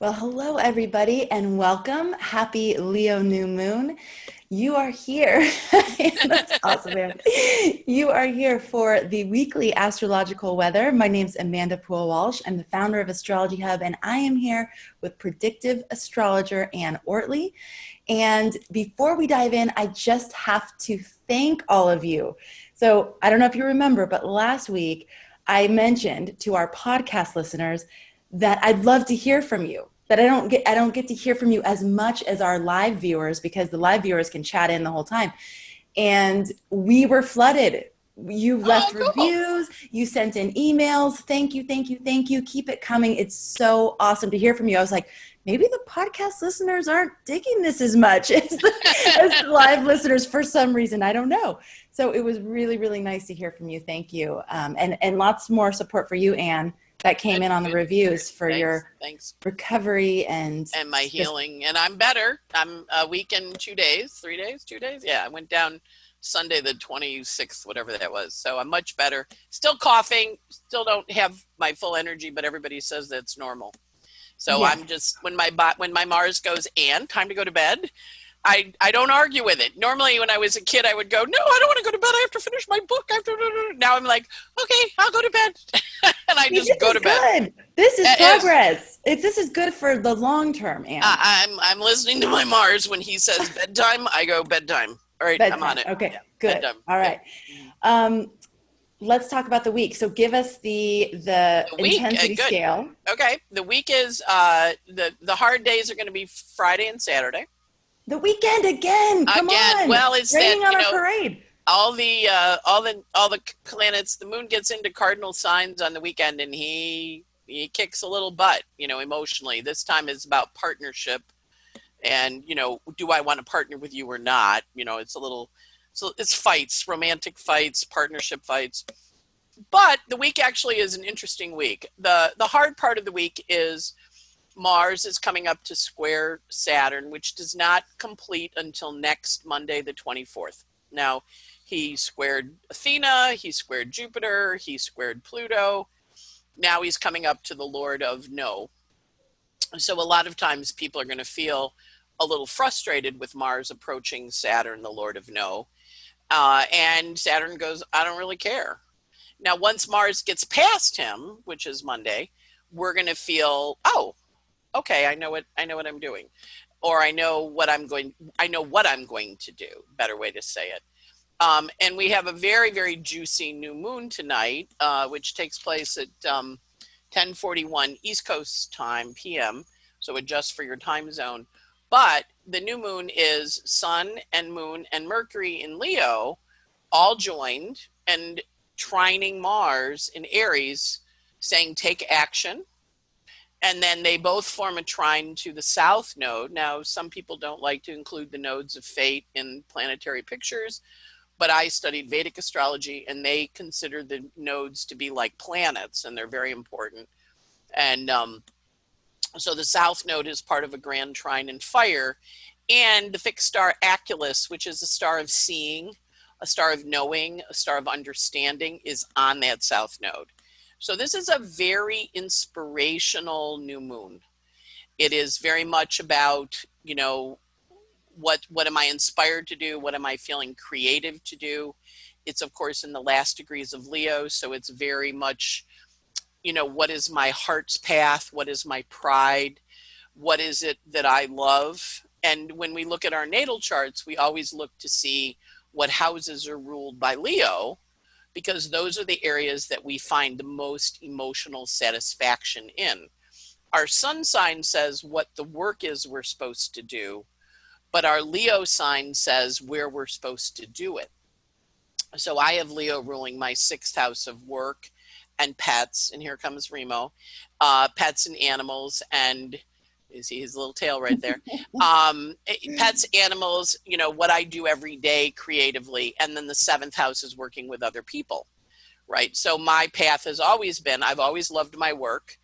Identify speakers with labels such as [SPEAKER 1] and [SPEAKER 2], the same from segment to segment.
[SPEAKER 1] Well, hello, everybody, and welcome. Happy Leo New Moon. You are here. That's awesome, man. You are here for the weekly Astrological Weather. My name's Amanda Walsh. I'm the founder of Astrology Hub, and I am here with Predictive Astrologer and Ortelee. And before we dive in, I just have to thank all of you. So I don't know if you remember, but last week I mentioned to our podcast listeners that I'd love to hear from you. That I don't get to hear from you as much as our live viewers, because the live viewers can chat in the whole time. And we were flooded. You left reviews, you sent in emails. Thank you, thank you, thank you. Keep it coming. It's so awesome to hear from you. I was like, maybe the podcast listeners aren't digging this as much as the live listeners for some reason. I don't know. So it was really, really nice to hear from you. Thank you. And lots more support for you, Anne, that came in on the reviews for your recovery and
[SPEAKER 2] my healing. And I'm better. I'm a week and 2 days, 3 days, 2 days. Yeah, I went down Sunday the 26th, whatever that was. So I'm much better. Still coughing, still don't have my full energy, but everybody says that's normal. So yeah. I'm just, when my Mars goes, and time to go to bed, I don't argue with it. Normally when I was a kid, I would go, no, I don't want to go to bed. I have to finish my book. Now I'm like, okay, I'll go to bed. And I just go to bed.
[SPEAKER 1] This is progress. This is good for the long term, Anne.
[SPEAKER 2] I'm listening to my Mars. When he says bedtime, I go bedtime. All right, bedtime. I'm on it.
[SPEAKER 1] Okay, yeah, good. Bedtime. All right. Yeah. Let's talk about the week. So give us the intensity scale.
[SPEAKER 2] Okay. The week is the hard days are going to be Friday and Saturday.
[SPEAKER 1] The weekend again. Come on.
[SPEAKER 2] Well, it's
[SPEAKER 1] raining on our parade.
[SPEAKER 2] All the planets. The moon gets into cardinal signs on the weekend, and he kicks a little butt. Emotionally. This time is about partnership, and do I want to partner with you or not? It's a little. So it's fights, romantic fights, partnership fights. But the week actually is an interesting week. The hard part of the week is Mars is coming up to square Saturn, which does not complete until next Monday, the 24th. Now, he squared Athena, he squared Jupiter, he squared Pluto. Now he's coming up to the Lord of No. So a lot of times people are going to feel a little frustrated with Mars approaching Saturn, the Lord of No. And Saturn goes, I don't really care. Now, once Mars gets past him, which is Monday, we're going to feel, oh, okay, I know what I'm doing, or I know what I'm going to do. Better way to say it. And we have a very, very juicy new moon tonight, which takes place at 10:41 East Coast time PM. So adjust for your time zone. But the new moon is Sun and Moon and Mercury in Leo, all joined and trining Mars in Aries, saying take action. And then they both form a trine to the South Node. Now, some people don't like to include the nodes of fate in planetary pictures, but I studied Vedic astrology, and they consider the nodes to be like planets, and they're very important. And so the South Node is part of a grand trine in fire, and the fixed star Aculus, which is a star of seeing, a star of knowing, a star of understanding, is on that South Node. So this is a very inspirational new moon. It is very much about, what am I inspired to do? What am I feeling creative to do? It's, of course, in the last degrees of Leo. So it's very much, what is my heart's path? What is my pride? What is it that I love? And when we look at our natal charts, we always look to see what houses are ruled by Leo, because those are the areas that we find the most emotional satisfaction in. Our sun sign says what the work is we're supposed to do, but our Leo sign says where we're supposed to do it. So I have Leo ruling my 6th house of work and pets, and here comes Remo, pets and animals, and you see his little tail right there. Pets, animals, what I do every day creatively. And then the 7th house is working with other people, right? So my path has always been, I've always loved my work,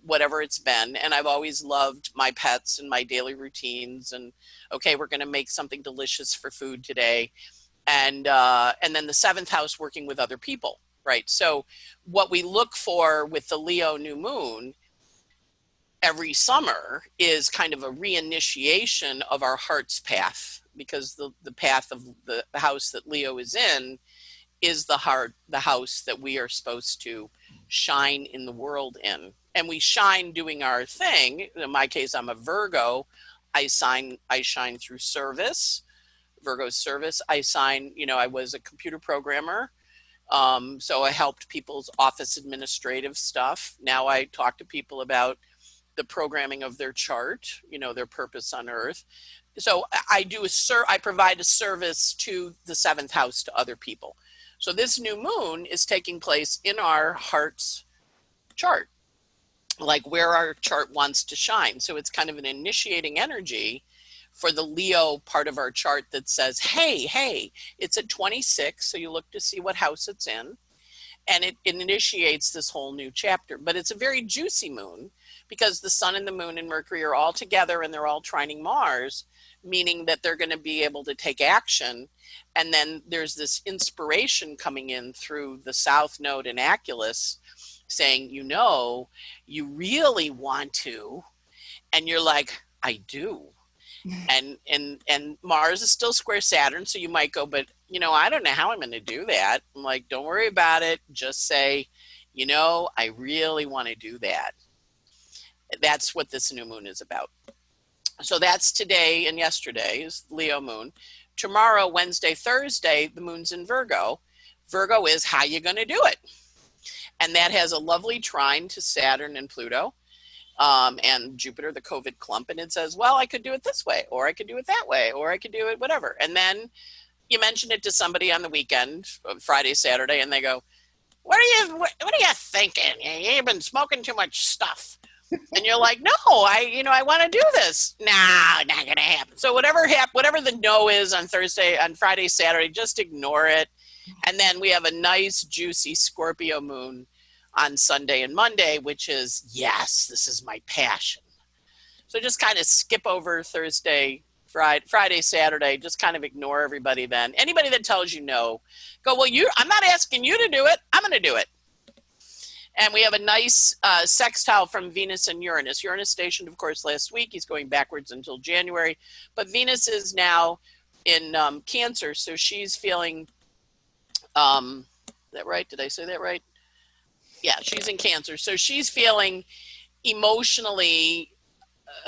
[SPEAKER 2] whatever it's been. And I've always loved my pets and my daily routines. And okay, we're going to make something delicious for food today. And then the 7th house working with other people, right? So what we look for with the Leo new moon every summer is kind of a reinitiation of our heart's path, because the path of the house that Leo is in is the house that we are supposed to shine in the world in. And we shine doing our thing. In my case, I'm a Virgo. I shine through service, Virgo's service. I was a computer programmer. So I helped people's office administrative stuff. Now I talk to people about the programming of their chart, their purpose on earth. So I provide a service to the seventh house to other people. So this new moon is taking place in our heart's chart, like where our chart wants to shine. So it's kind of an initiating energy for the Leo part of our chart that says, hey, it's at 26. So you look to see what house it's in, and it initiates this whole new chapter. But it's a very juicy moon because the sun and the moon and Mercury are all together and they're all trining Mars, meaning that they're going to be able to take action. And then there's this inspiration coming in through the South Node in Oculus saying, you really want to. And you're like, I do. And Mars is still square Saturn. So you might go, but I don't know how I'm going to do that. I'm like, don't worry about it. Just say, I really want to do that. That's what this new moon is about. So that's today and yesterday is Leo moon. Tomorrow, Wednesday, Thursday, the moon's in Virgo. Virgo is how you going to do it. And that has a lovely trine to Saturn and Pluto and Jupiter, the COVID clump. And it says, well, I could do it this way, or I could do it that way, or I could do it whatever. And then you mention it to somebody on the weekend, Friday, Saturday, and they go, what are you thinking? You've been smoking too much stuff. And you're like, no, I want to do this. Nah, not going to happen. So whatever the no is on Friday, Saturday, just ignore it. And then we have a nice, juicy Scorpio moon on Sunday and Monday, which is, yes, this is my passion. So just kind of skip over Thursday, Friday, Saturday, just kind of ignore everybody then. Anybody that tells you no, go, well, I'm not asking you to do it. I'm going to do it. And we have a nice sextile from Venus and Uranus. Uranus stationed, of course, last week. He's going backwards until January. But Venus is now in Cancer, so she's feeling, is that right? Did I say that right? Yeah, she's in Cancer. So she's feeling emotionally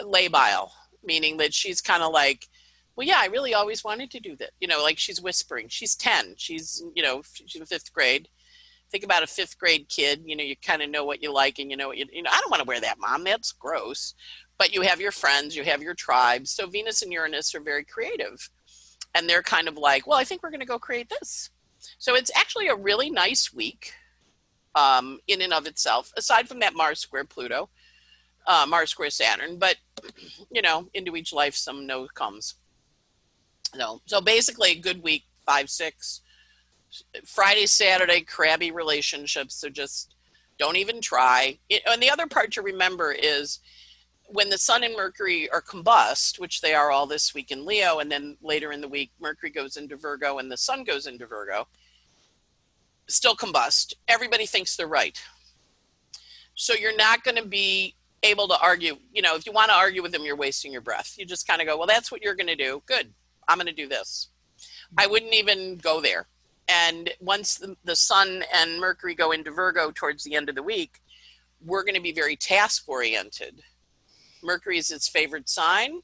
[SPEAKER 2] labile, meaning that she's kind of like, well, yeah, I really always wanted to do that. Like she's whispering. She's 10. She's in fifth grade. Think about a fifth grade kid, you kind of know what you like and what I don't want to wear that, Mom, that's gross. But you have your friends, you have your tribes. So Venus and Uranus are very creative. And they're kind of like, well, I think we're going to go create this. So it's actually a really nice week in and of itself, aside from that Mars square Pluto, Mars square Saturn. But, into each life, some no comes. So basically a good week, 5, 6. Friday, Saturday, crabby relationships. So just don't even try. And the other part to remember is when the sun and Mercury are combust, which they are all this week in Leo, and then later in the week, Mercury goes into Virgo and the sun goes into Virgo, still combust. Everybody thinks they're right. So you're not going to be able to argue. If you want to argue with them, you're wasting your breath. You just kind of go, well, that's what you're going to do. Good. I'm going to do this. I wouldn't even go there. And once the sun and Mercury go into Virgo towards the end of the week, we're going to be very task-oriented. Mercury is its favorite sign.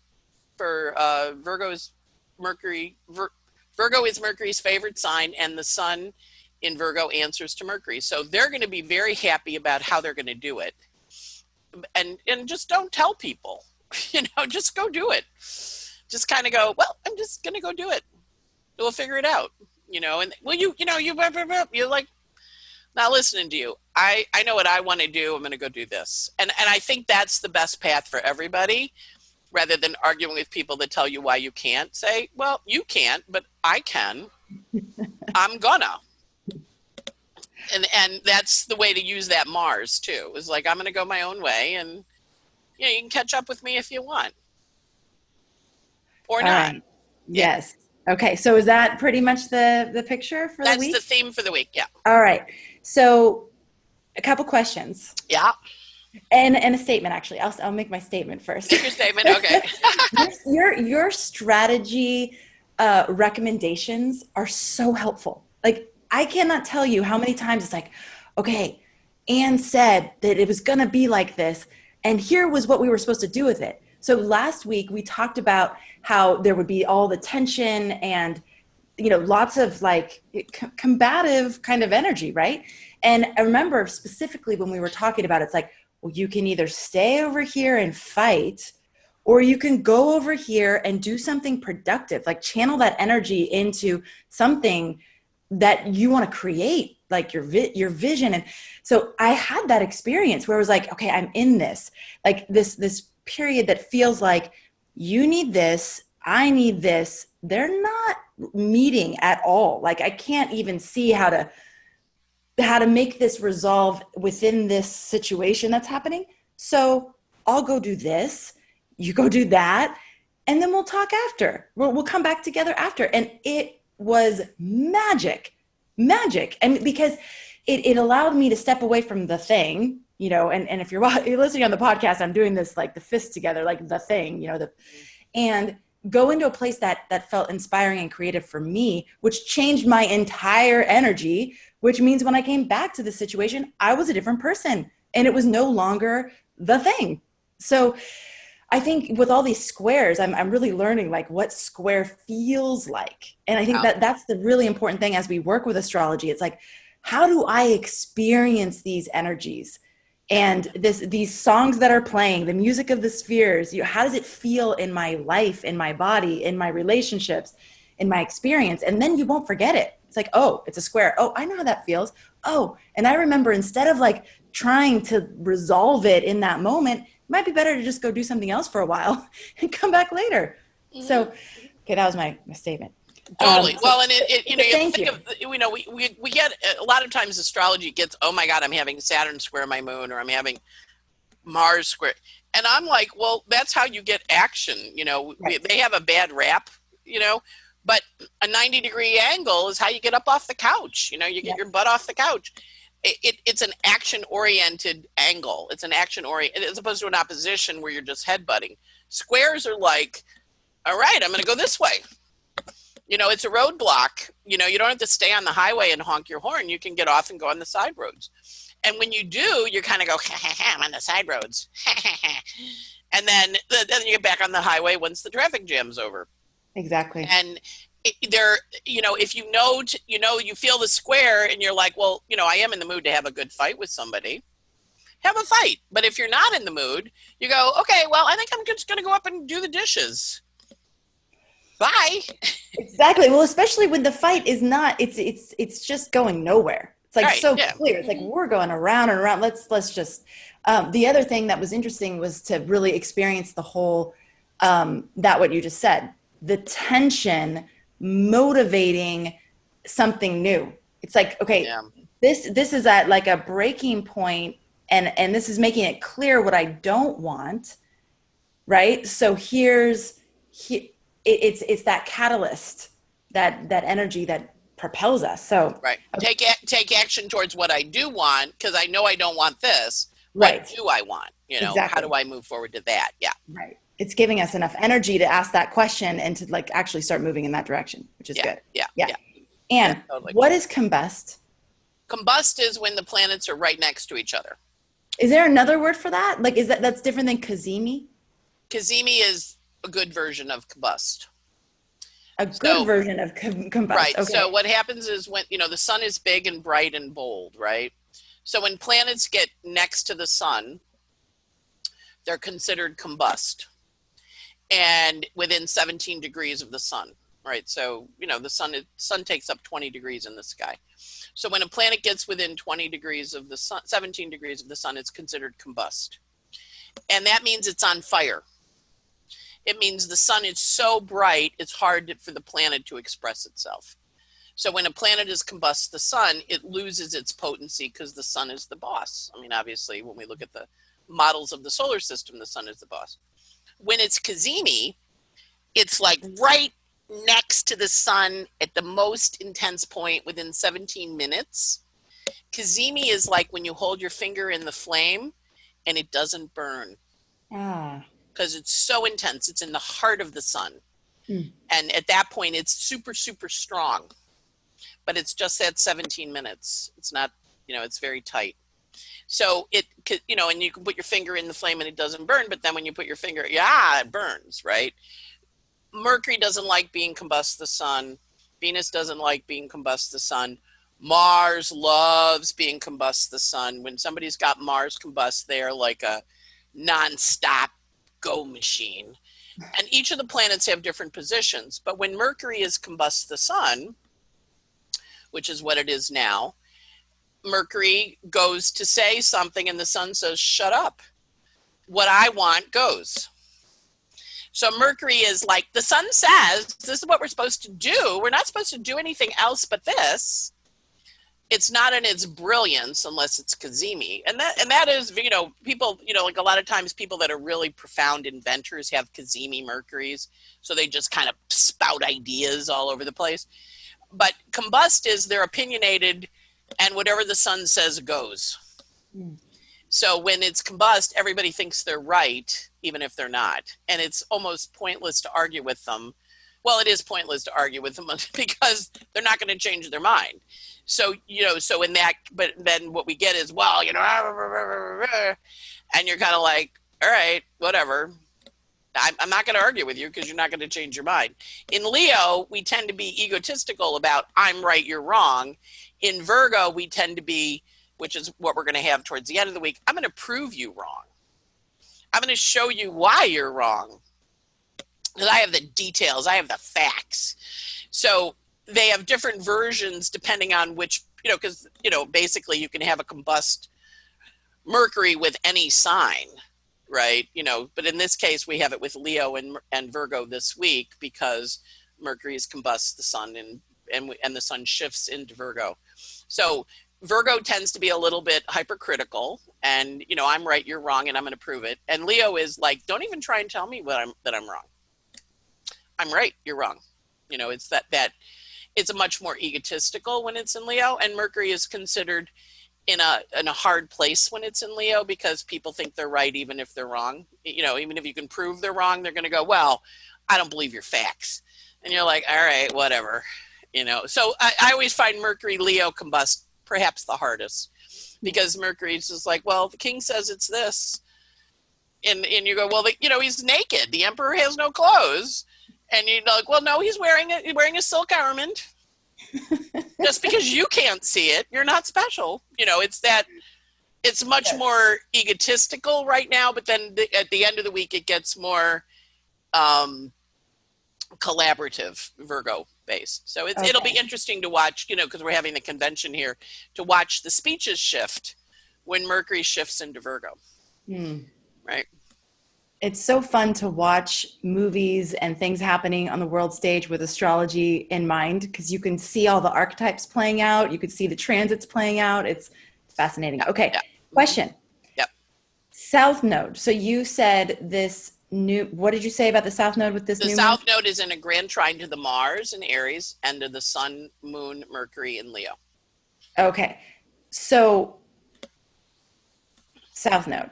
[SPEAKER 2] For Virgo is Mercury's favorite sign, and the sun in Virgo answers to Mercury. So they're going to be very happy about how they're going to do it. And just don't tell people, just go do it. Just kind of go, well, I'm just going to go do it. We'll figure it out. And well, you're like, not listening to you. I know what I want to do. I'm going to go do this. And I think that's the best path for everybody, rather than arguing with people that tell you why you can't. Say, well, you can't, but I can. I'm gonna. And that's the way to use that Mars too. Is like, I'm going to go my own way, and you can catch up with me if you want. Or not.
[SPEAKER 1] Right. Yes. Okay, so is that pretty much the picture for the week?
[SPEAKER 2] That's the theme for the week, yeah.
[SPEAKER 1] All right. So a couple questions.
[SPEAKER 2] Yeah.
[SPEAKER 1] And a statement, actually. I'll make my statement first.
[SPEAKER 2] Make your statement, okay.
[SPEAKER 1] Your strategy recommendations are so helpful. Like, I cannot tell you how many times it's like, okay, Anne said that it was going to be like this, and here was what we were supposed to do with it. So last week we talked about how there would be all the tension and, you know, lots of like combative kind of energy, right? And I remember specifically when we were talking about it, it's like, well, you can either stay over here and fight, or you can go over here and do something productive, like channel that energy into something that you want to create, like your vision. And so I had that experience where it was like, okay, I'm in this, like this period that feels like you need this, I need this. They're not meeting at all. Like, I can't even see how to make this resolve within this situation that's happening. So I'll go do this, you go do that, and then we'll talk after. We'll come back together after. And it was magic. And because it allowed me to step away from the thing, you know, and if you're listening on the podcast, I'm doing this like the fists together, like the thing, you know, and go into a place that felt inspiring and creative for me, which changed my entire energy, which means when I came back to the situation, I was a different person and it was no longer the thing. So I think with all these squares, I'm really learning like what square feels like. And I think that's the really important thing as we work with astrology. It's like, how do I experience these energies? And these songs that are playing, the music of the spheres, how does it feel in my life, in my body, in my relationships, in my experience? And then you won't forget it. It's like, oh, it's a square. Oh, I know how that feels. Oh, and I remember, instead of like trying to resolve it in that moment, it might be better to just go do something else for a while and come back later. Mm-hmm. So, okay, that was my statement.
[SPEAKER 2] Totally. Well, and it you know, we get a lot of times astrology gets, oh my God, I'm having Saturn square my moon, or I'm having Mars square. And I'm like, well, that's how you get action. You know, right. They have a bad rap, you know, but a 90-degree angle is how you get up off the couch. You know, you get your butt off the couch. It's an action-oriented angle. It's an action-oriented, as opposed to an opposition where you're just headbutting. Squares are like, all right, I'm going to go this way. You know, it's a roadblock. You know, you don't have to stay on the highway and honk your horn. You can get off and go on the side roads. And when you do, you kind of go, I'm on the side roads. And then you get back on the highway once the traffic jam's over.
[SPEAKER 1] Exactly.
[SPEAKER 2] And you know, if you feel the square and you're like, well, you know, I am in the mood to have a good fight with somebody, have a fight. But if you're not in the mood, you go, okay, well, I think I'm just going to go up and do the dishes. Bye. Exactly.
[SPEAKER 1] Well, especially when the fight is not, it's just going nowhere. It's like clear. It's like, we're going around and around. Let's just, the other thing that was interesting was to really experience the whole, that what you just said, the tension motivating something new. It's like, okay, this is at like a breaking point, and this is making it clear what I don't want. Right. So it's that catalyst, that energy that propels us. So
[SPEAKER 2] right, take action towards what I do want, because I know I don't want this. What do I want? You know, exactly. How do I move forward to that? Yeah,
[SPEAKER 1] right. It's giving us enough energy to ask that question and to like actually start moving in that direction, which is good.
[SPEAKER 2] Yeah.
[SPEAKER 1] And totally. What is combust?
[SPEAKER 2] Combust is when the planets are right next to each other.
[SPEAKER 1] Is there another word for that? Like, that's different than cazimi?
[SPEAKER 2] Cazimi is a good version of combust.
[SPEAKER 1] A good version of combust.
[SPEAKER 2] Right.
[SPEAKER 1] Okay.
[SPEAKER 2] So what happens is when, you know, the sun is big and bright and bold, right? So when planets get next to the sun, they're considered combust, and within 17 degrees of the sun, right? So, you know, the sun takes up 20 degrees in the sky. So when a planet gets within 20 degrees of the sun, 17 degrees of the sun, it's considered combust. And that means it's on fire. It means the sun is so bright, it's hard for the planet to express itself. So when a planet is combust the sun, it loses its potency because the sun is the boss. I mean, obviously, when we look at the models of the solar system, the sun is the boss. When it's cazimi, it's like right next to the sun at the most intense point within 17 minutes. Cazimi is like when you hold your finger in the flame and it doesn't burn.
[SPEAKER 1] Ah.
[SPEAKER 2] Because it's so intense. It's in the heart of the sun.
[SPEAKER 1] Mm.
[SPEAKER 2] And at that point, it's super, super strong. But it's just that 17 minutes. It's not, it's very tight. So it could, and you can put your finger in the flame and it doesn't burn. But then when you put your finger, it burns, right? Mercury doesn't like being combust the sun. Venus doesn't like being combust the sun. Mars loves being combust the sun. When somebody's got Mars combust, they're like a nonstop go machine. And each of the planets have different positions. But when Mercury is combust the sun, which is what it is now, Mercury goes to say something and the sun says, shut up. What I want goes. So Mercury is like, the sun says, this is what we're supposed to do. We're not supposed to do anything else but this. It's not in its brilliance unless it's Cazimi. And that is, people, like a lot of times people that are really profound inventors have Cazimi Mercuries. So they just kind of spout ideas all over the place. But combust is they're opinionated and whatever the sun says goes. Mm. So when it's combust, everybody thinks they're right, even if they're not. And it's almost pointless to argue with them. Well, it is pointless to argue with them because they're not going to change their mind. So, so in that, but then what we get is, well, and you're kind of like, all right, whatever. I'm not going to argue with you because you're not going to change your mind. In Leo, we tend to be egotistical about I'm right, you're wrong. In Virgo, we tend to be, which is what we're going to have towards the end of the week, I'm going to prove you wrong. I'm going to show you why you're wrong. Because I have the details, I have the facts. So they have different versions depending on which, because, basically you can have a combust Mercury with any sign, right? But in this case, we have it with Leo and Virgo this week because Mercury is combust the sun and the sun shifts into Virgo. So Virgo tends to be a little bit hypercritical and, I'm right, you're wrong, and I'm going to prove it. And Leo is like, don't even try and tell me that I'm wrong. I'm right, you're wrong. It's that it's a much more egotistical when it's in Leo, and Mercury is considered in a hard place when it's in Leo because people think they're right even if they're wrong. Even if you can prove they're wrong, they're going to go, well, I don't believe your facts. And you're like, all right, whatever. So I always find Mercury Leo combust perhaps the hardest because Mercury's just like, well, the king says it's this. And you go, well, he's naked. The emperor has no clothes. And you're like, well, no, he's wearing a silk garment. Just because you can't see it, you're not special. It's much more egotistical right now, but then at the end of the week, it gets more collaborative Virgo based. So it'll be interesting to watch, because we're having the convention here, to watch the speeches shift when Mercury shifts into Virgo. Right.
[SPEAKER 1] It's so fun to watch movies and things happening on the world stage with astrology in mind, because you can see all the archetypes playing out. You can see the transits playing out. It's fascinating. Okay. Yeah. Question.
[SPEAKER 2] Yep.
[SPEAKER 1] South Node. So you said this what did you say about the South Node with this new
[SPEAKER 2] The South Node is in a grand trine to the Mars in Aries and to the Sun, Moon, Mercury in Leo.
[SPEAKER 1] Okay. So South Node.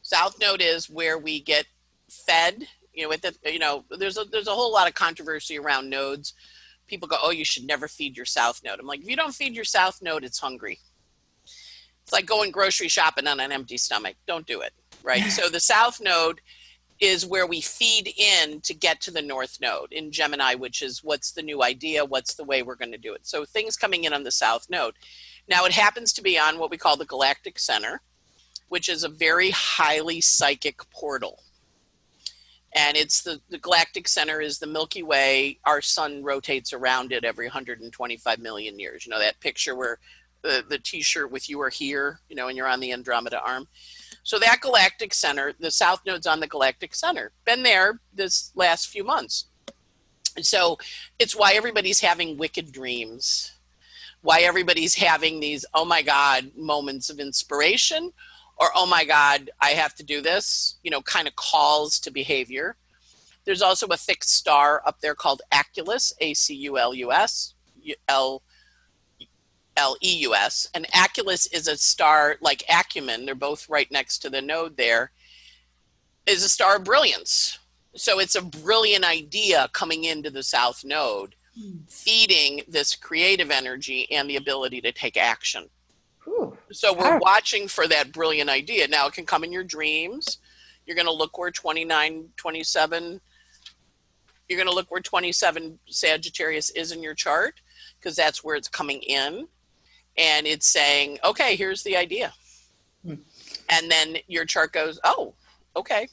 [SPEAKER 2] South Node is where we get fed, there's a whole lot of controversy around nodes. People go, oh, you should never feed your South Node. I'm like, if you don't feed your South Node, it's hungry. It's like going grocery shopping on an empty stomach. Don't do it, right? So the South Node is where we feed in to get to the North Node in Gemini, which is what's the new idea, what's the way we're going to do it. So things coming in on the South Node. Now it happens to be on what we call the Galactic Center, which is a very highly psychic portal. And it's the Galactic Center is the Milky Way. Our sun rotates around it every 125 million years. That picture where the t-shirt with you are here, and you're on the Andromeda arm. So that Galactic Center, the South Node's on the Galactic Center. Been there this last few months. And so it's why everybody's having wicked dreams. Why everybody's having these, oh my God, moments of inspiration. Or, oh my God, I have to do this, kind of calls to behavior. There's also a fixed star up there called Aculus, Aculus, and Aculus is a star like Acumen. They're both right next to the node there, is a star of brilliance. So it's a brilliant idea coming into the south node, feeding this creative energy and the ability to take action.
[SPEAKER 1] Ooh,
[SPEAKER 2] so we're watching for that brilliant idea. Now it can come in your dreams. You're going to look where 29, 27, you're going to look where 27 Sagittarius is in your chart, because that's where it's coming in. And it's saying, okay, here's the idea. And then your chart goes, oh, okay,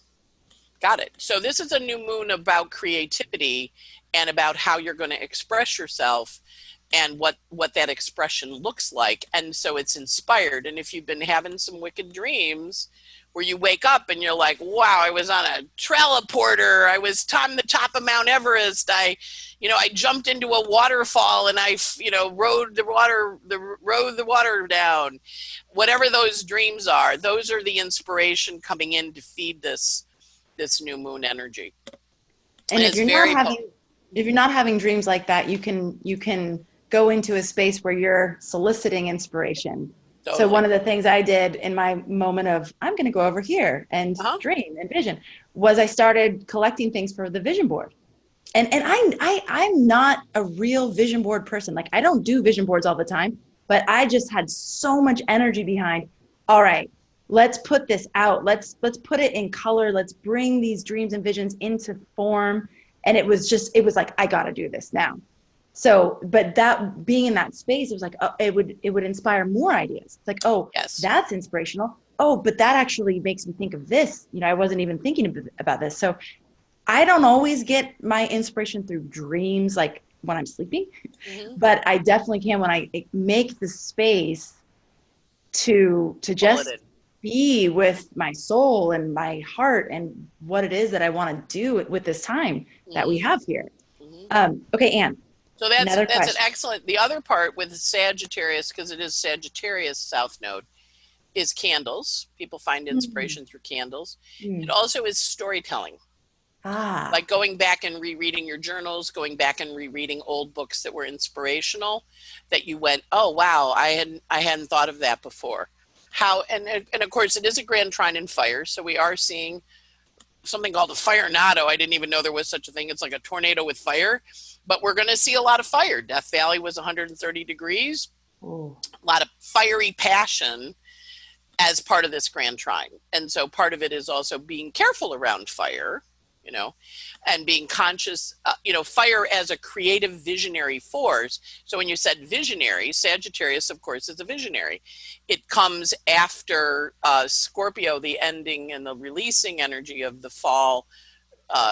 [SPEAKER 2] got it. So this is a new moon about creativity and about how you're going to express yourself and what that expression looks like. And so it's inspired. And if you've been having some wicked dreams where you wake up and you're like, wow, I was on a teleporter, I was on the top of Mount Everest, I jumped into a waterfall and I, rode the water down. Whatever those dreams are, those are the inspiration coming in to feed this new moon energy.
[SPEAKER 1] And if you're not having dreams like that, you can go into a space where you're soliciting inspiration. Totally. So one of the things I did in my moment of, I'm going to go over here and dream and vision, was I started collecting things for the vision board. And I'm not a real vision board person. Like, I don't do vision boards all the time, but I just had so much energy behind, all right, let's put this out. Let's put it in color. Let's bring these dreams and visions into form. And it was like, I got to do this now. So, but that being in that space, it was like, it would inspire more ideas. It's like, oh, yes, that's inspirational. Oh, but that actually makes me think of this. I wasn't even thinking about this. So I don't always get my inspiration through dreams, like when I'm sleeping, but I definitely can when I make the space to just be with my soul and my heart and what it is that I want to do with this time that we have here. Okay, Anne.
[SPEAKER 2] So that's an excellent, the other part with Sagittarius, because it is Sagittarius South Node, is candles. People find inspiration through candles. It also is storytelling. Like going back and rereading your journals, going back and rereading old books that were inspirational, that you went, oh, wow, I hadn't thought of that before. And of course, it is a grand trine in fire. So we are seeing something called a firenado. I didn't even know there was such a thing. It's like a tornado with fire. But we're going to see a lot of fire. Death Valley was 130 degrees. Ooh. A lot of fiery passion as part of this grand trine. And so part of it is also being careful around fire, and being conscious, fire as a creative visionary force. So when you said visionary, Sagittarius, of course, is a visionary. It comes after Scorpio, the ending and the releasing energy of the fall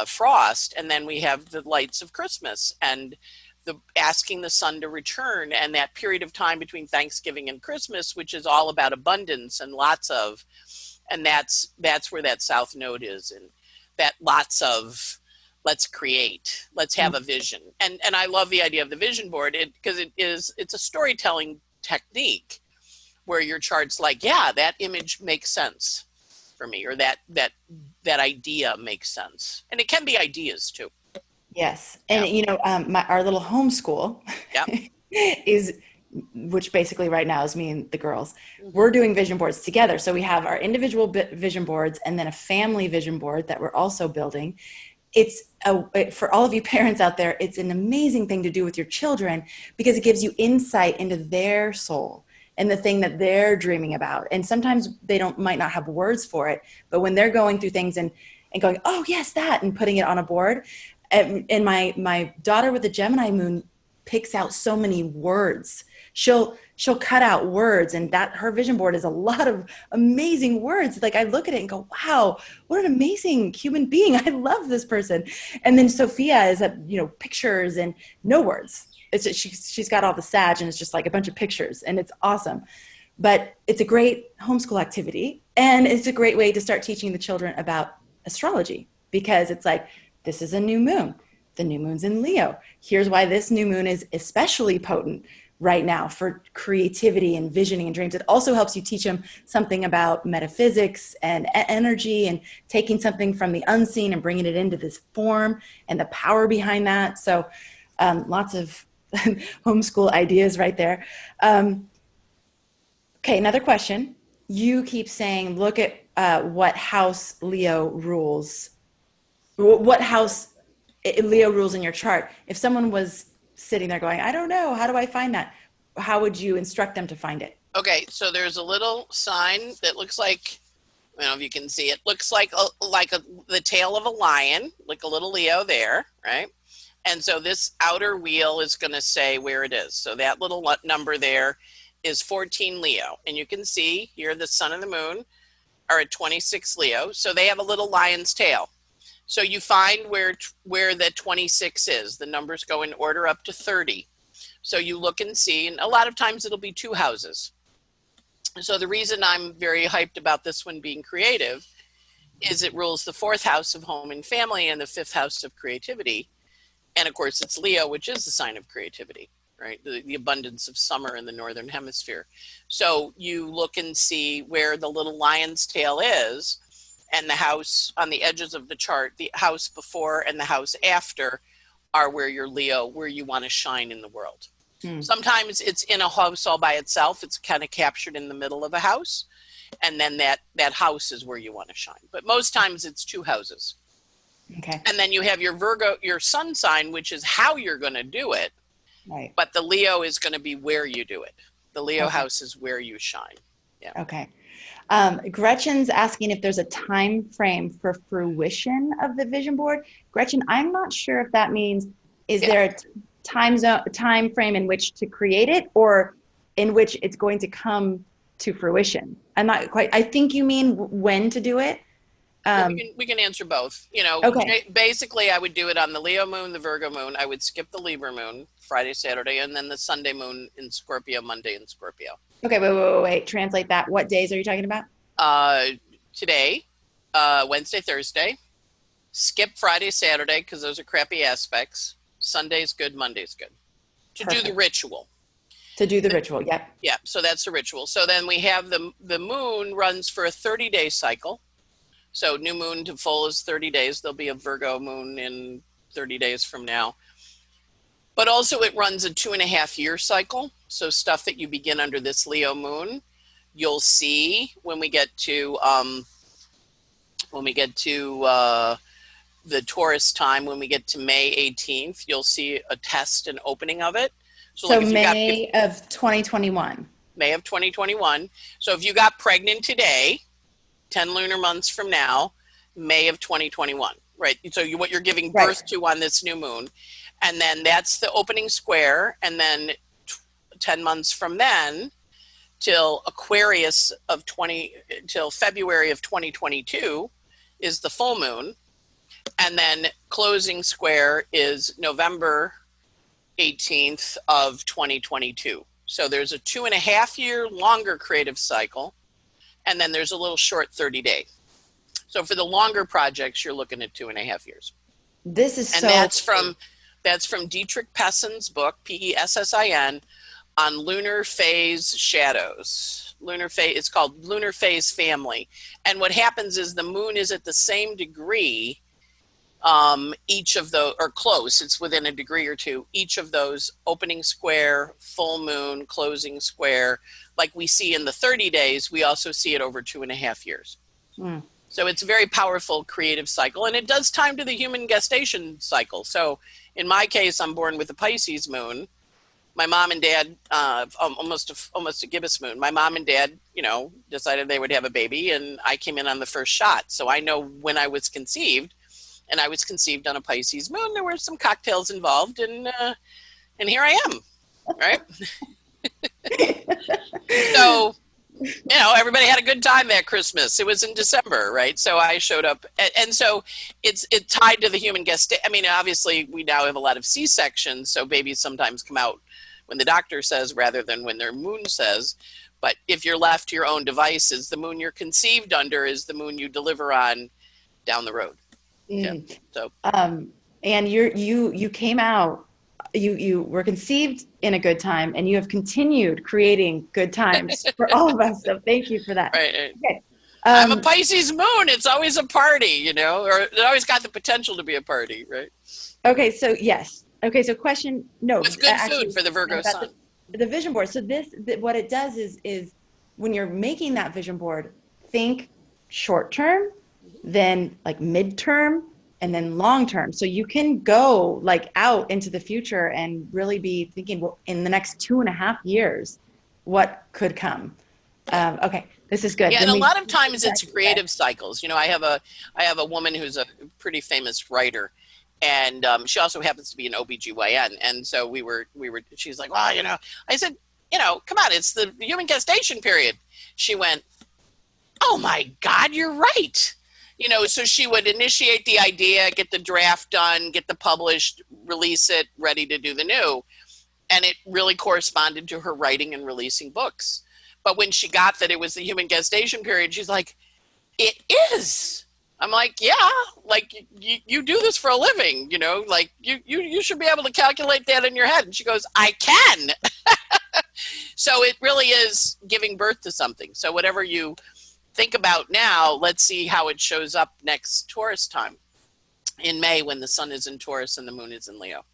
[SPEAKER 2] frost, and then we have the lights of Christmas and the asking the sun to return, and that period of time between Thanksgiving and Christmas, which is all about abundance and lots of, and that's where that south node is, and that lots of, let's create, let's have a vision. And I love the idea of the vision board, because it's a storytelling technique where your chart's like, yeah, that image makes sense for me, or that idea makes sense. And it can be ideas too.
[SPEAKER 1] Yes. And our little homeschool is, which basically right now is me and the girls, we're doing vision boards together. So we have our individual vision boards and then a family vision board that we're also building. For all of you parents out there, it's an amazing thing to do with your children, because it gives you insight into their soul and the thing that they're dreaming about. And sometimes they might not have words for it, but when they're going through things and going, oh yes, that, and putting it on a board. And my daughter with the Gemini moon picks out so many words. She'll cut out words, and that her vision board is a lot of amazing words. Like, I look at it and go, wow, what an amazing human being. I love this person. And then Sophia is pictures and no words. She's got all the Sag, and it's just like a bunch of pictures, and it's awesome. But it's a great homeschool activity, and it's a great way to start teaching the children about astrology, because it's like, this is a new moon. The new moon's in Leo. Here's why this new moon is especially potent right now for creativity and visioning and dreams. It also helps you teach them something about metaphysics and energy, and taking something from the unseen and bringing it into this form and the power behind that. So lots of homeschool ideas right there. Okay, another question. You keep saying, look at what house Leo rules. What house Leo rules in your chart. If someone was sitting there going, I don't know, how do I find that? How would you instruct them to find it?
[SPEAKER 2] Okay, so there's a little sign that looks like, I don't know if you can see it, looks like the tail of a lion, like a little Leo there, right? And so this outer wheel is going to say where it is. So that little number there is 14 Leo. And you can see here the sun and the moon are at 26 Leo. So they have a little lion's tail. So you find where the 26 is. The numbers go in order up to 30. So you look and see, and a lot of times it'll be 2 houses. So the reason I'm very hyped about this one being creative is it rules the 4th house of home and family and the 5th house of creativity. And of course it's Leo, which is the sign of creativity, right? The abundance of summer in the Northern Hemisphere. So you look and see where the little lion's tail is, and the house on the edges of the chart, the house before and the house after are where you're Leo, where you want to shine in the world. Sometimes it's in a house all by itself. It's kind of captured in the middle of a house. And then that house is where you want to shine. But most times it's 2 houses.
[SPEAKER 1] Okay.
[SPEAKER 2] And then you have your Virgo, your sun sign, which is how you're going to do it.
[SPEAKER 1] Right.
[SPEAKER 2] But the Leo is going to be where you do it. The Leo house is where you shine. Yeah.
[SPEAKER 1] Okay. Gretchen's asking if there's a time frame for fruition of the vision board. Gretchen, I'm not sure if that means, is there a time frame in which to create it, or in which it's going to come to fruition? I'm not quite, I think you mean when to do it.
[SPEAKER 2] We can answer both. Basically I would do it on the Leo moon, the Virgo moon. I would skip the Libra moon, Friday, Saturday, and then the Sunday moon in Scorpio, Monday in Scorpio.
[SPEAKER 1] Okay, wait. Translate that. What days are you talking about?
[SPEAKER 2] Today, Wednesday, Thursday. Skip Friday, Saturday, because those are crappy aspects. Sunday's good, Monday's good. To do the ritual. Yep. Yeah, so that's the ritual. So then we have the moon runs for a 30-day cycle. So new moon to full is 30 days. There'll be a Virgo moon in 30 days from now. But also it runs a 2.5-year cycle. So stuff that you begin under this Leo moon, you'll see when we get to the Taurus time, when we get to May 18th, you'll see a test and opening of it.
[SPEAKER 1] So like May of 2021.
[SPEAKER 2] May of 2021. So if you got pregnant today, 10 lunar months from now, May of 2021, right? So what you're giving birth to on this new moon. And then that's the opening square. And then 10 months from then till till February of 2022 is the full moon. And then closing square is November 18th of 2022. So there's a 2.5-year longer creative cycle. And then there's a little short 30-day. So for the longer projects, you're looking at 2.5 years.
[SPEAKER 1] This is
[SPEAKER 2] and that's from Dietrich Pessin's book, Pessin, on lunar phase shadows. It's called Lunar Phase Family. And what happens is the moon is at the same degree, each of those, or close, it's within a degree or two, each of those opening square, full moon, closing square, like we see in the 30 days, we also see it over 2.5 years. So it's a very powerful creative cycle, and it does time to the human gestation cycle. So in my case, I'm born with a Pisces moon. My mom and dad, almost a gibbous moon. My mom and dad, decided they would have a baby, and I came in on the first shot. So I know when I was conceived, and I was conceived on a Pisces moon. There were some cocktails involved, and here I am, right? So, everybody had a good time that Christmas. It was in December, right? So I showed up, and so it's tied to the human obviously we now have a lot of C-sections, so babies sometimes come out when the doctor says rather than when their moon says. But if you're left to your own devices, the moon you're conceived under is the moon you deliver on down the road. Yeah. So,
[SPEAKER 1] and you came out, you were conceived in a good time, and you have continued creating good times for all of us. So thank you for that.
[SPEAKER 2] Right.
[SPEAKER 1] Okay.
[SPEAKER 2] I'm a Pisces moon. It's always a party, or it always got the potential to be a party, right?
[SPEAKER 1] Okay. So yes, Okay, so question, no,
[SPEAKER 2] With good
[SPEAKER 1] actually,
[SPEAKER 2] food for the Virgo
[SPEAKER 1] about
[SPEAKER 2] sun.
[SPEAKER 1] the vision board. So what it does is when you're making that vision board, think short term, then like midterm, and then long term. So you can go like out into the future and really be thinking, well, in the next 2.5 years, what could come? Okay, this is good.
[SPEAKER 2] Yeah,
[SPEAKER 1] Then
[SPEAKER 2] and a lot of times it's creative cycles. I have a woman who's a pretty famous writer, and she also happens to be an OBGYN. And so we were. She's like, well, I said, come on, it's the human gestation period. She went, oh my God, you're right. So she would initiate the idea, get the draft done, get the published, release it, ready to do the new. And it really corresponded to her writing and releasing books. But when she got that it was the human gestation period, she's like, it is. I'm like, yeah, like you do this for a living, like you should be able to calculate that in your head. And she goes, I can. So it really is giving birth to something. So whatever you think about now, let's see how it shows up next Taurus time in May when the sun is in Taurus and the moon is in Leo.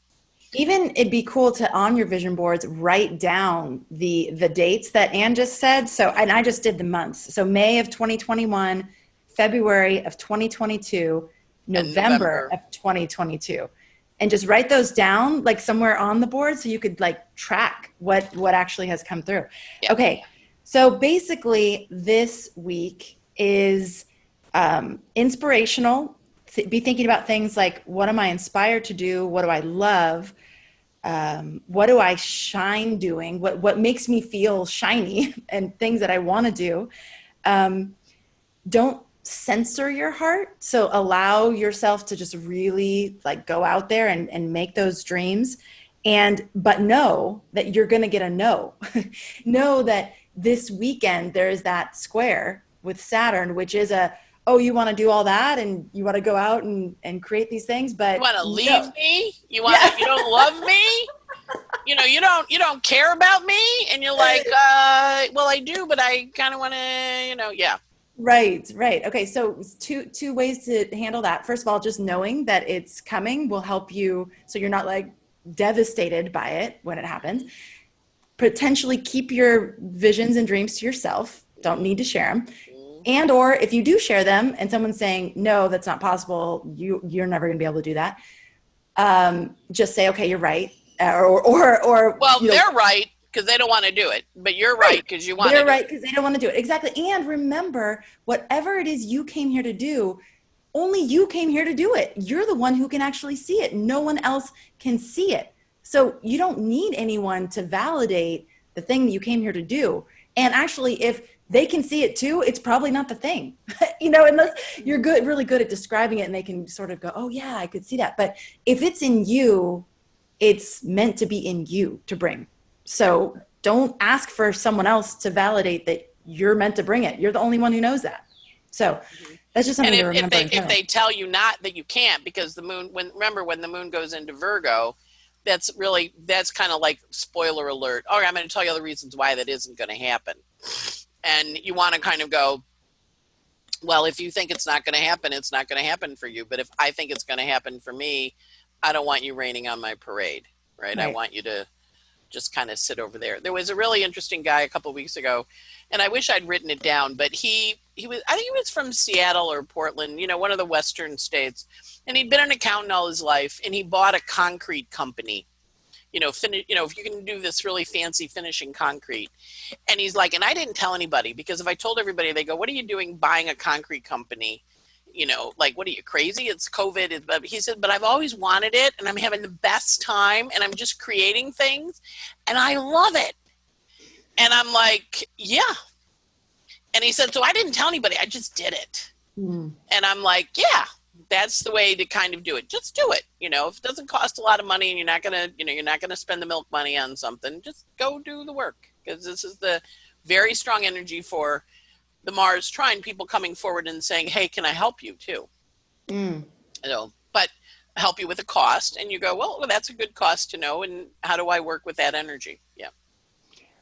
[SPEAKER 1] Even it'd be cool to, on your vision boards, write down the dates that Anne just said. So, and I just did the months. So May of 2021, February of 2022, November of 2022. And just write those down like somewhere on the board so you could like track what actually has come through. Yeah. Okay. So basically this week is inspirational. Be thinking about things like, what am I inspired to do? What do I love? What do I shine doing? What makes me feel shiny and things that I want to do? Don't censor your heart. So allow yourself to just really like go out there and make those dreams. But know that you're going to get a no. Know that this weekend there's that square with Saturn, which is oh, you want to do all that and you want to go out and create these things, but
[SPEAKER 2] you want to leave me? You don't love me? You don't care about me? And you're like, well, I do, but I kind of want to, yeah.
[SPEAKER 1] Right. Okay. So two ways to handle that. First of all, just knowing that it's coming will help you. So you're not like devastated by it when it happens. Potentially keep your visions and dreams to yourself. Don't need to share them. And or if you do share them and someone's saying, no, that's not possible, you're never going to be able to do that. Just say, okay, you're right. Or
[SPEAKER 2] well, they're right because they don't want to do it, but you're right because you want to.
[SPEAKER 1] They're right because they don't want to do it. Exactly. And remember, whatever it is you came here to do, only you came here to do it. You're the one who can actually see it. No one else can see it. So you don't need anyone to validate the thing that you came here to do. And actually, if they can see it too, it's probably not the thing, unless you're really good at describing it and they can sort of go, oh yeah, I could see that. But if it's in you, it's meant to be in you to bring. So don't ask for someone else to validate that you're meant to bring it. You're the only one who knows that. So that's just something to remember.
[SPEAKER 2] If they tell you not that you can't, because the moon, when the moon goes into Virgo, that's kind of like spoiler alert. All right, I'm going to tell you all the reasons why that isn't going to happen. And you want to kind of go, well, if you think it's not going to happen, it's not going to happen for you. But if I think it's going to happen for me, I don't want you raining on my parade, right? I want you to just kind of sit over there. There was a really interesting guy a couple of weeks ago, and I wish I'd written it down, but he was, I think he was from Seattle or Portland, one of the Western states. And he'd been an accountant all his life, and he bought a concrete company. If you can do this really fancy finishing concrete. And he's like, and I didn't tell anybody, because if I told everybody, they go, what are you doing buying a concrete company? Like, what are you, crazy? It's COVID. He said, but I've always wanted it, and I'm having the best time, and I'm just creating things, and I love it. And I'm like, yeah. And he said, so I didn't tell anybody. I just did it. Mm. And I'm like, yeah. That's the way to kind of do it. Just do it. If it doesn't cost a lot of money and you're not going to spend the milk money on something, just go do the work. Because this is the very strong energy for the Mars trine, people coming forward and saying, hey, can I help you too? Mm. But help you with a cost. And you go, well, that's a good cost to know. And how do I work with that energy? Yeah.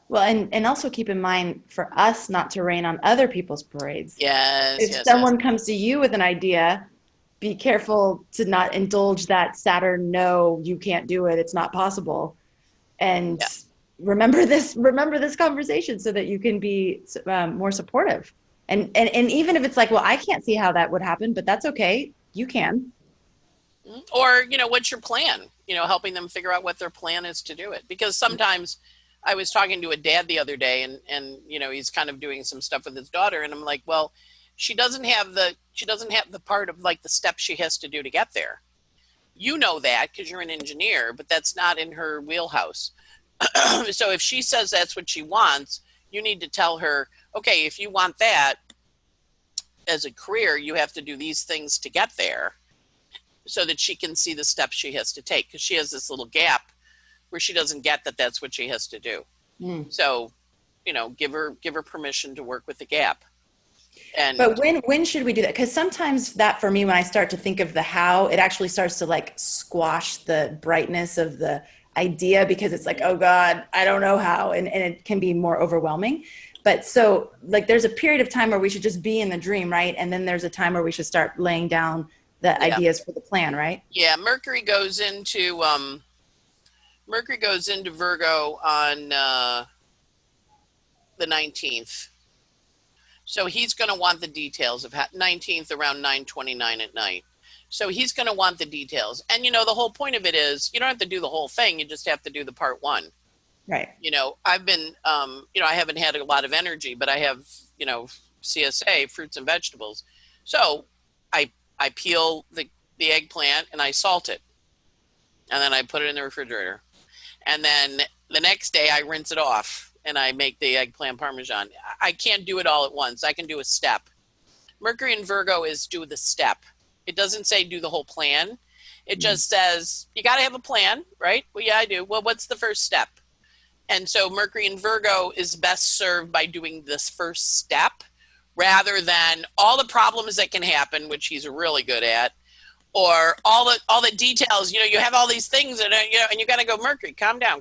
[SPEAKER 1] Well, and also keep in mind for us not to rain on other people's parades.
[SPEAKER 2] Yes.
[SPEAKER 1] If someone comes to you with an idea, be careful to not indulge that Saturn, no, you can't do it, it's not possible. And remember this conversation so that you can be more supportive. And even if it's like, well, I can't see how that would happen, but that's okay. You can.
[SPEAKER 2] Or, what's your plan? Helping them figure out what their plan is to do it. Because sometimes I was talking to a dad the other day and he's kind of doing some stuff with his daughter. And I'm like, well, she doesn't have the part of like the steps she has to do to get there. You know that because you're an engineer, but that's not in her wheelhouse. So if she says that's what she wants, you need to tell her, okay, if you want that as a career, you have to do these things to get there so that she can see the steps she has to take. Because she has this little gap where she doesn't get that that's what she has to do. So, give her permission to work with the gap.
[SPEAKER 1] But when should we do that? Because sometimes that for me, when I start to think of the how, it actually starts to like squash the brightness of the idea because it's like, oh God, I don't know how. And it can be more overwhelming. But so like there's a period of time where we should just be in the dream, right? And then there's a time where we should start laying down the ideas for the plan, right? Yeah,
[SPEAKER 2] Mercury goes into Virgo on the 19th. So he's going to want the details of 19th around 9:29 at night. So he's going to want the details. And, the whole point of it is you don't have to do the whole thing. You just have to do the part one.
[SPEAKER 1] Right.
[SPEAKER 2] I've been, I haven't had a lot of energy, but I have, CSA, fruits and vegetables. So I peel the eggplant and I salt it. And then I put it in the refrigerator. And then the next day I rinse it off and I make the eggplant parmesan. I can't do it all at once. I can do a step. Mercury and Virgo is do the step. It doesn't say do the whole plan. It just says, you got to have a plan, right? Well, yeah, I do. Well, what's the first step? And so Mercury and Virgo is best served by doing this first step rather than all the problems that can happen, which he's really good at, or all the details. You have all these things and you got to go, Mercury, calm down.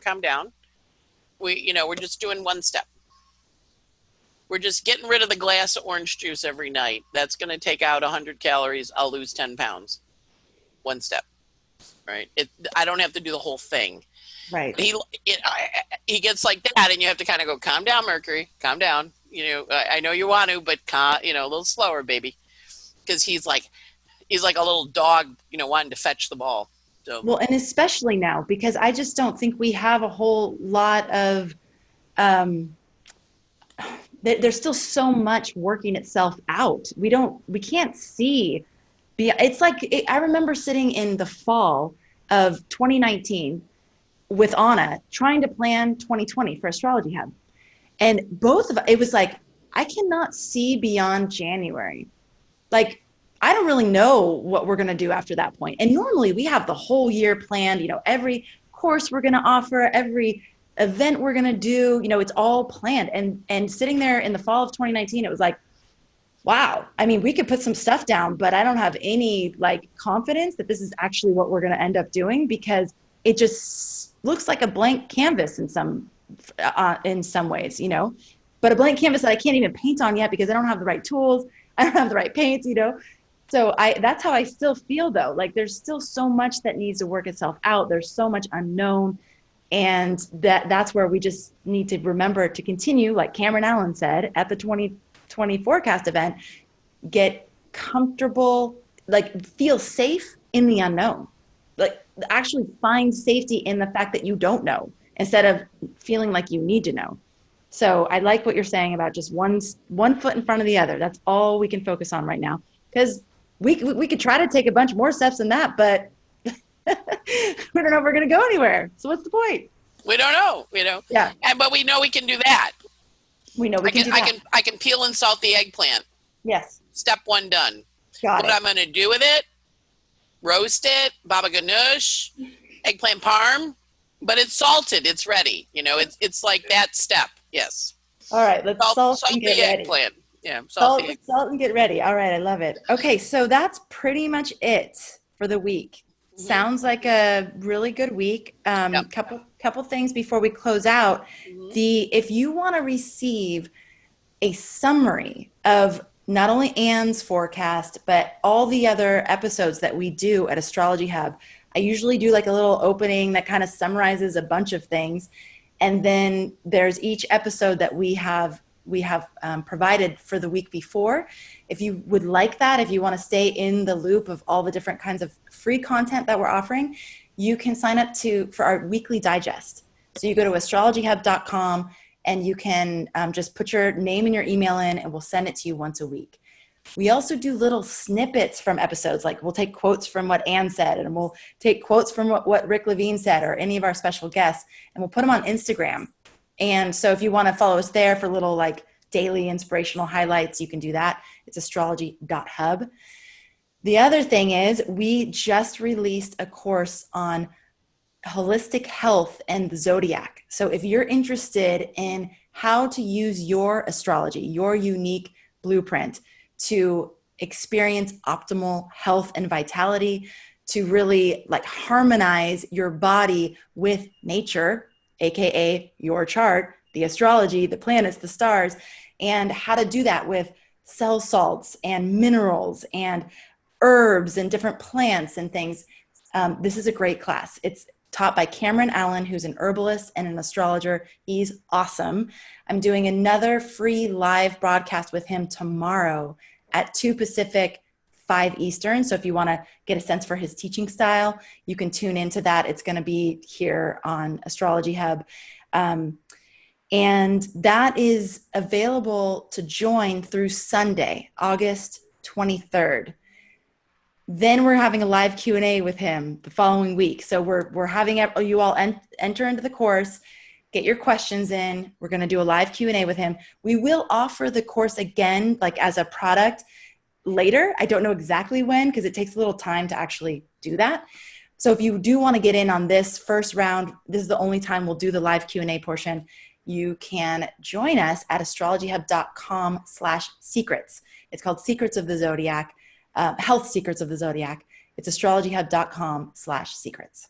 [SPEAKER 2] We're just doing one step. We're just getting rid of the glass of orange juice every night. That's going to take out 100 calories. I'll lose 10 pounds. One step, right? I don't have to do the whole thing.
[SPEAKER 1] Right.
[SPEAKER 2] He gets like that, and you have to kind of go, calm down, Mercury, calm down. I know you want to, but a little slower, baby, because he's like a little dog, wanting to fetch the ball. So.
[SPEAKER 1] Well, and especially now, because I just don't think we have a whole lot of. There's still so much working itself out. We can't see. It's like I remember sitting in the fall of 2019 with Anna trying to plan 2020 for Astrology Hub. And it was like, I cannot see beyond January. Like, I don't really know what we're going to do after that point. And normally we have the whole year planned, every course we're going to offer, every event we're going to do, it's all planned. And sitting there in the fall of 2019, it was like, wow. I mean, we could put some stuff down, but I don't have any confidence that this is actually what we're going to end up doing because it just looks like a blank canvas in some ways, but a blank canvas that I can't even paint on yet because I don't have the right tools. I don't have the right paints, So that's how I still feel though. Like there's still so much that needs to work itself out. There's so much unknown. And that's where we just need to remember to continue, like Cameron Allen said at the 2020 forecast event, get comfortable, feel safe in the unknown. Actually find safety in the fact that you don't know instead of feeling like you need to know. So I like what you're saying about just one foot in front of the other. That's all we can focus on right now. Because we could try to take a bunch more steps than that, but we don't know if we're going to go anywhere. So what's the point?
[SPEAKER 2] We don't know,
[SPEAKER 1] Yeah.
[SPEAKER 2] But we know we can do that.
[SPEAKER 1] We know we can do that.
[SPEAKER 2] I can peel and salt the eggplant.
[SPEAKER 1] Yes.
[SPEAKER 2] Step one done.
[SPEAKER 1] Got it.
[SPEAKER 2] What I'm going to do with it, roast it, baba ganoush, eggplant parm, but it's salted. It's ready. It's like that step. Yes.
[SPEAKER 1] All right. Let's salt and get
[SPEAKER 2] the
[SPEAKER 1] ready.
[SPEAKER 2] Eggplant. Yeah.
[SPEAKER 1] Salt and get ready. All right. I love it. Okay. So that's pretty much it for the week. Mm-hmm. Sounds like a really good week. Yep. Couple things before we close out. Mm-hmm. If you want to receive a summary of not only Anne's forecast, but all the other episodes that we do at Astrology Hub. I usually do like a little opening that kind of summarizes a bunch of things. And then there's each episode that we have provided for the week before. If you would like that, if you want to stay in the loop of all the different kinds of free content that we're offering, you can sign up for our weekly digest. So you go to astrologyhub.com and you can just put your name and your email in, and we'll send it to you once a week. We also do little snippets from episodes, like we'll take quotes from what Anne said, and we'll take quotes from what Rick Levine said, or any of our special guests, and we'll put them on Instagram. And so if you want to follow us there for little like daily inspirational highlights, you can do that. It's astrology.hub. The other thing is we just released a course on holistic health and the Zodiac. So if you're interested in how to use your astrology, your unique blueprint to experience optimal health and vitality, to really like harmonize your body with nature, AKA your chart, the astrology, the planets, the stars, and how to do that with cell salts and minerals and herbs and different plants and things. This is a great class. It's taught by Cameron Allen, who's an herbalist and an astrologer. He's awesome. I'm doing another free live broadcast with him tomorrow at 2 Pacific, 5 Eastern. So if you want to get a sense for his teaching style, you can tune into that. It's going to be here on Astrology Hub. And that is available to join through Sunday, August 23rd. Then we're having a live Q&A with him the following week. So we're having you all enter into the course, get your questions in. We're going to do a live Q&A with him. We will offer the course again, like as a product later. I don't know exactly when, because it takes a little time to actually do that. So if you do want to get in on this first round, this is the only time we'll do the live Q&A portion. You can join us at astrologyhub.com/secrets. It's called Secrets of the Zodiac. Health Secrets of the Zodiac. It's astrologyhub.com/secrets.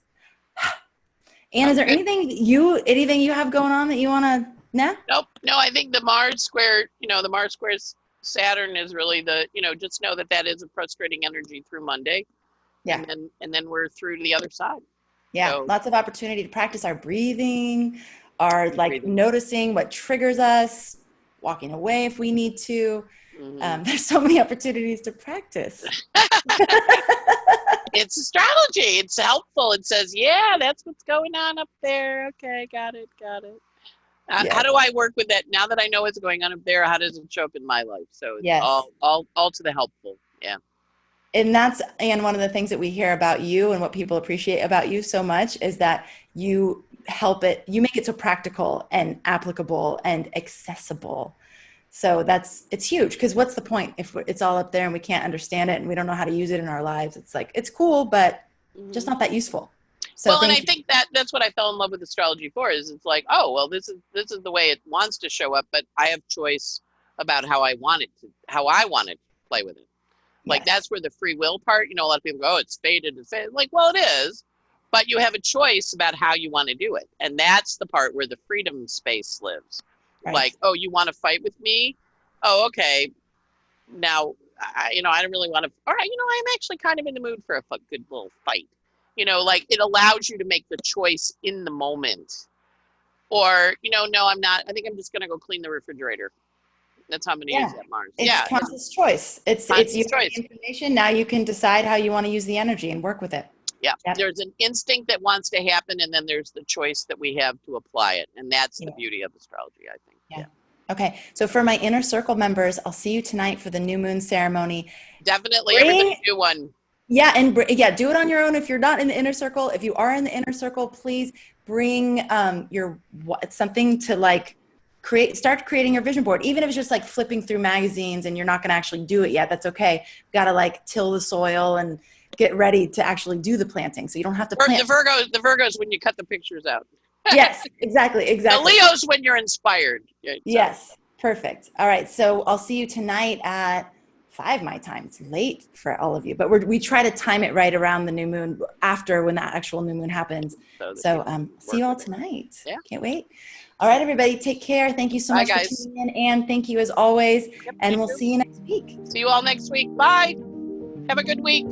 [SPEAKER 1] And is there anything you have going on that you want to know?
[SPEAKER 2] Nope. No, I think the Mars square Saturn is really just know that is a frustrating energy through Monday.
[SPEAKER 1] Yeah.
[SPEAKER 2] And then we're through to the other side.
[SPEAKER 1] Yeah. So, lots of opportunity to practice our breathing, noticing what triggers us, walking away if we need to. Mm-hmm. There's so many opportunities to practice.
[SPEAKER 2] It's astrology. It's helpful. It says, yeah, that's what's going on up there. Okay, got it. How do I work with that now that I know what's going on up there? How does it show up in my life? So it's all to the helpful. Yeah.
[SPEAKER 1] And that's, and one of the things that we hear about you and what people appreciate about you so much is that you make it so practical and applicable and accessible. So it's huge, because what's the point if it's all up there and we can't understand it and we don't know how to use it in our lives? It's like, it's cool, but just not that useful. So
[SPEAKER 2] and I think that's what I fell in love with astrology for, is it's like, oh, well, this is the way it wants to show up, but I have choice about how I want it to play with it. Like, that's where the free will part, a lot of people go, oh, it's fated. Like, well, it is, but you have a choice about how you want to do it. And that's the part where the freedom space lives. Right. Like, oh, you want to fight with me? Oh, okay. Now, I don't really want to. All right, I'm actually kind of in the mood for a good little fight. Like, it allows you to make the choice in the moment. Or, no, I'm not. I think I'm just going to go clean the refrigerator. That's how I'm going to use that Mars.
[SPEAKER 1] It's conscious choice. It's your information. Now you can decide how you want to use the energy and work with it.
[SPEAKER 2] Yeah. There's an instinct that wants to happen, and then there's the choice that we have to apply it. And that's the beauty of astrology, I think. Yeah.
[SPEAKER 1] Okay. So for my inner circle members, I'll see you tonight for the new moon ceremony.
[SPEAKER 2] Definitely. Everybody do one.
[SPEAKER 1] Yeah. And do it on your own. If you're not in the inner circle, if you are in the inner circle, please bring something to start creating your vision board. Even if it's just like flipping through magazines and you're not going to actually do it yet, that's okay. You've got to till the soil and get ready to actually do the planting. So you don't have to plant.
[SPEAKER 2] The Virgos when you cut the pictures out.
[SPEAKER 1] Yes, exactly.
[SPEAKER 2] The Leos when you're inspired. So.
[SPEAKER 1] Yes, perfect. All right, so I'll see you tonight at 5 my time. It's late for all of you, but we try to time it right around the new moon, after when that actual new moon happens. So see you all tonight. Yeah. Can't wait. All right, everybody, take care. Thank you so much for tuning in, and thank you as always. Yep, and we'll see you next week. week.
[SPEAKER 2] See you all next week. Bye. Have a good week.